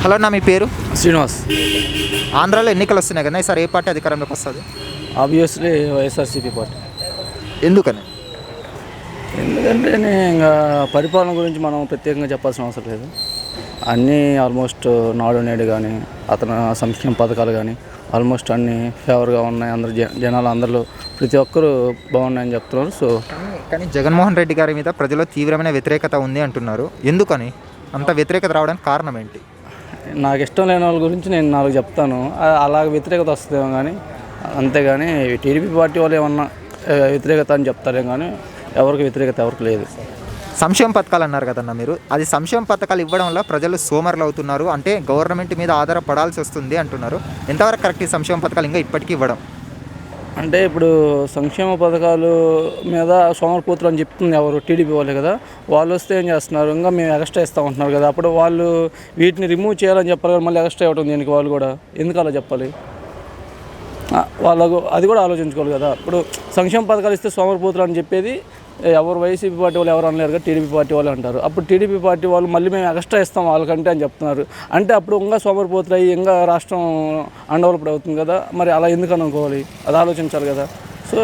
Hello అన్న, మీ పేరు? శ్రీనివాస్. ఆంధ్రాలో ఎన్నికలు వస్తున్నాయి కదా, ఈసారి ఏ పార్టీ అధికారంలోకి వస్తుంది? Obviously YSRCP party. ఎందుకని? ఎందుకంటే ఇంకా పరిపాలన గురించి మనం ప్రత్యేకంగా చెప్పాల్సిన అవసరం లేదు. అన్నీ ఆల్మోస్ట్ నాడు నేడు కానీ అతని సంక్షేమ పథకాలు కానీ ఆల్మోస్ట్ అన్నీ ఫేవర్గా ఉన్నాయి. అందరు జనాలు అందరూ ప్రతి ఒక్కరూ బాగున్నాయని చెప్తున్నారు. సో కానీ జగన్మోహన్ రెడ్డి గారి మీద ప్రజల్లో తీవ్రమైన వ్యతిరేకత ఉంది అంటున్నారు. ఎందుకని అంత వ్యతిరేకత రావడానికి కారణం ఏంటి? నాకు ఇష్టం లేని వాళ్ళ గురించి నేను 4 చెప్తాను. అలాగ వ్యతిరేకత వస్తుందేమో కానీ, అంతేగాని టీడీపీ పార్టీ వాళ్ళు ఏమన్నా వ్యతిరేకత అని చెప్తారేమో కానీ ఎవరికి వ్యతిరేకత ఎవరికి లేదు. సంక్షేమ పథకాలు అన్నారు కదన్న మీరు, అది సంక్షేమ పథకాలు ఇవ్వడం వల్ల ప్రజలు సోమరులు అవుతున్నారు, అంటే గవర్నమెంట్ మీద ఆధారపడాల్సి వస్తుంది అంటున్నారు. ఎంతవరకు కరెక్ట్ ఈ సంక్షేమ పథకాలు ఇంకా ఇప్పటికీ ఇవ్వడం? అంటే ఇప్పుడు సంక్షేమ పథకాలు మీద సోమరిపోతులు అని చెప్తుంది ఎవరు? టీడీపీ వాళ్ళే కదా. వాళ్ళు వస్తే ఏం చేస్తున్నారు, ఇంకా మేము ఎక్స్ట్రా ఇస్తామంటున్నారు కదా. అప్పుడు వాళ్ళు వీటిని రిమూవ్ చేయాలని చెప్పాలి కదా, మళ్ళీ ఎక్స్ట్రా ఇవ్వడం దీనికి వాళ్ళు కూడా ఎందుకు అలా చెప్పాలి? వాళ్ళకు అది కూడా ఆలోచించుకోవాలి కదా. ఇప్పుడు సంక్షేమ పథకాలు ఇస్తే సోమరిపోతులు అని చెప్పేది ఎవరు వైసీపీ పార్టీ వాళ్ళు ఎవరు అనలేరు కదా, టీడీపీ పార్టీ వాళ్ళు అంటారు. అప్పుడు టీడీపీ పార్టీ వాళ్ళు మళ్ళీ మేము ఎక్స్ట్రా ఇస్తాం వాళ్ళకంటే అని చెప్తున్నారు. అంటే అప్పుడు ఇంకా సోమరిపోతులు అయ్యి ఇంకా రాష్ట్రం అన్డెవలప్డ్ అవుతుంది కదా. మరి అలా ఎందుకు అనుకోవాలి? అది ఆలోచించాలి కదా. సో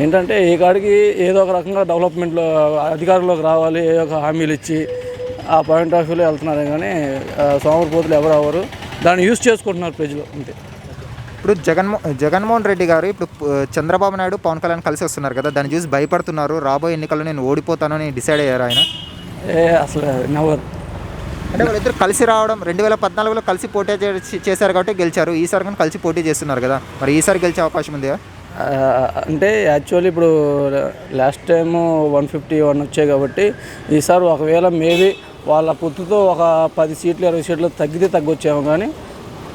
ఏంటంటే ఈ కాడికి ఏదో ఒక రకంగా డెవలప్మెంట్లో అధికారంలోకి రావాలి, ఏదో ఒక హామీలు ఇచ్చి ఆ పాయింట్ ఆఫ్ వ్యూలో వెళ్తున్నారు. కానీ సోమరిపోతులు ఎవరు అవ్వరు, దాన్ని యూజ్ చేసుకుంటున్నారు ప్రజలు అంతే. ఇప్పుడు జగన్మోహన్ రెడ్డి గారు ఇప్పుడు చంద్రబాబు నాయుడు, పవన్ కళ్యాణ్ కలిసి వస్తున్నారు కదా, దాన్ని చూసి భయపడుతున్నారు. రాబోయే ఎన్నికల్లో నేను ఓడిపోతానని డిసైడ్ అయ్యారు ఆయన. అసలు నెవర్. అంటే వాళ్ళిద్దరు కలిసి రావడం 2014లో కలిసి పోటీ చేశారు కాబట్టి గెలిచారు. ఈసారి కానీ కలిసి పోటీ చేస్తున్నారు కదా, మరి ఈసారి గెలిచే అవకాశం ఉందా? అంటే యాక్చువల్లీ ఇప్పుడు లాస్ట్ టైము 151 వచ్చాయి కాబట్టి ఈసారి ఒకవేళ మేబీ వాళ్ళ పొత్తుతో ఒక 10 సీట్లు 20 సీట్లు తగ్గితే తగ్గొచ్చాము. కానీ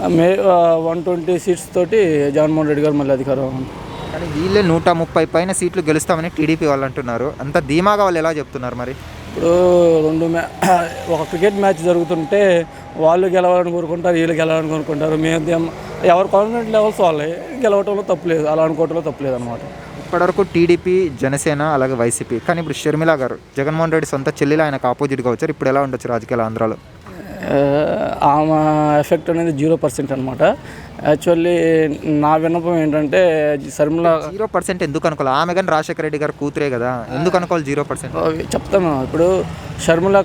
120 సీట్స్ తోటి జగన్మోహన్ రెడ్డి గారు మళ్ళీ అధికారం. కానీ వీళ్ళే 130 పైన సీట్లు గెలుస్తామని టీడీపీ వాళ్ళు అంటున్నారు. అంత ధీమాగా వాళ్ళు ఎలా చెప్తున్నారు మరి? ఇప్పుడు ఒక క్రికెట్ మ్యాచ్ జరుగుతుంటే వాళ్ళు గెలవాలని కోరుకుంటారు, వీళ్ళు గెలవాలని కోరుకుంటారు. మేము ఎవరు కాన్ఫిడెంట్ లెవెల్స్ వాళ్ళే, గెలవటంలో తప్పులేదు, అలా అనుకోవటంలో తప్పులేదు అనమాట. ఇప్పటివరకు టీడీపీ, జనసేన, అలాగే వైసీపీ. కానీ ఇప్పుడు షర్మిల గారు జగన్మోహన్ రెడ్డి సొంత చెల్లెలు ఆయనకు ఆపోజిట్గా వచ్చారు. ఇప్పుడు ఎలా ఉండొచ్చు రాజకీయాలు ఆంధ్రాలో? ఆమె ఎఫెక్ట్ అనేది 0% అనమాట. యాక్చువల్లీ నా విన్నపం ఏంటంటే షర్మిల 0% ఎందుకు అనుకోవాలి? ఆమె కానీ రాజశేఖర రెడ్డి గారు కూతురే కదా, ఎందుకు అనుకోవాలి 0%? చెప్తాను. ఇప్పుడు షర్మిల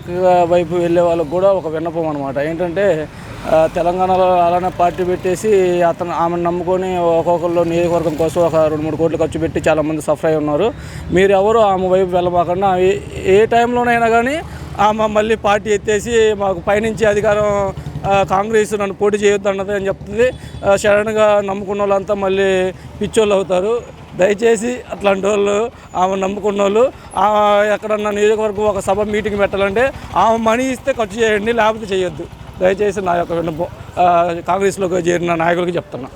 వైపు వెళ్ళే వాళ్ళకు కూడా ఒక విన్నపం అనమాట. ఏంటంటే తెలంగాణలో అలానే పార్టీ పెట్టేసి ఆమెను నమ్ముకొని ఒక్కొక్కరు నియోజకవర్గం కోసం ఒక 2-3 కోట్లు ఖర్చు పెట్టి చాలామంది సఫర్ అయి ఉన్నారు. మీరు ఎవరు ఆమె వైపు వెళ్ళబాకుండా ఏ టైంలోనైనా కానీ ఆమె మళ్ళీ పార్టీ ఎత్తేసి మాకు పైనుంచి అధికారం కాంగ్రెస్ నన్ను పోటీ చేయొద్దు అన్నది అని చెప్తుంది. సడన్గా నమ్ముకున్న వాళ్ళంతా మళ్ళీ పిచ్చోళ్ళు అవుతారు. దయచేసి అట్లాంటి వాళ్ళు, ఆమె నమ్ముకున్న వాళ్ళు ఎక్కడన్నా నియోజకవర్గం ఒక సభ మీటింగ్ పెట్టాలంటే ఆమె మనీ ఇస్తే ఖర్చు చేయండి, లేకపోతే చేయొద్దు. దయచేసి నా యొక్క విన్నపం కాంగ్రెస్లోకి చేరిన నాయకులకి చెప్తున్నా.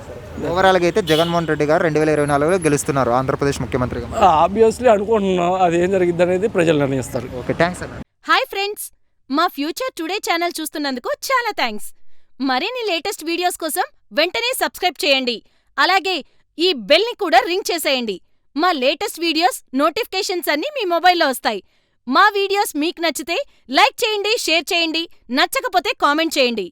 ఓవరాల్గా అయితే జగన్మోహన్ రెడ్డి గారు 2024లో గెలుస్తున్నారు ఆంధ్రప్రదేశ్ ముఖ్యమంత్రిగా. ఆబ్వియస్లీ అనుకుంటున్నాం. అది ఏం జరిగిద్ది అనేది ప్రజలు నిర్ణయిస్తారు. ఓకే, థ్యాంక్స్ అన్న. హాయ్ ఫ్రెండ్స్, మా ఫ్యూచర్ టుడే ఛానల్ చూస్తున్నందుకు చాలా థ్యాంక్స్. మరిన్ని లేటెస్ట్ వీడియోస్ కోసం వెంటనే సబ్స్క్రైబ్ చేయండి. అలాగే ఈ బెల్ని కూడా రింగ్ చేసేయండి. మా లేటెస్ట్ వీడియోస్ నోటిఫికేషన్స్ అన్నీ మీ మొబైల్లో వస్తాయి. మా వీడియోస్ మీకు నచ్చితే లైక్ చేయండి, షేర్ చేయండి, నచ్చకపోతే కామెంట్ చేయండి.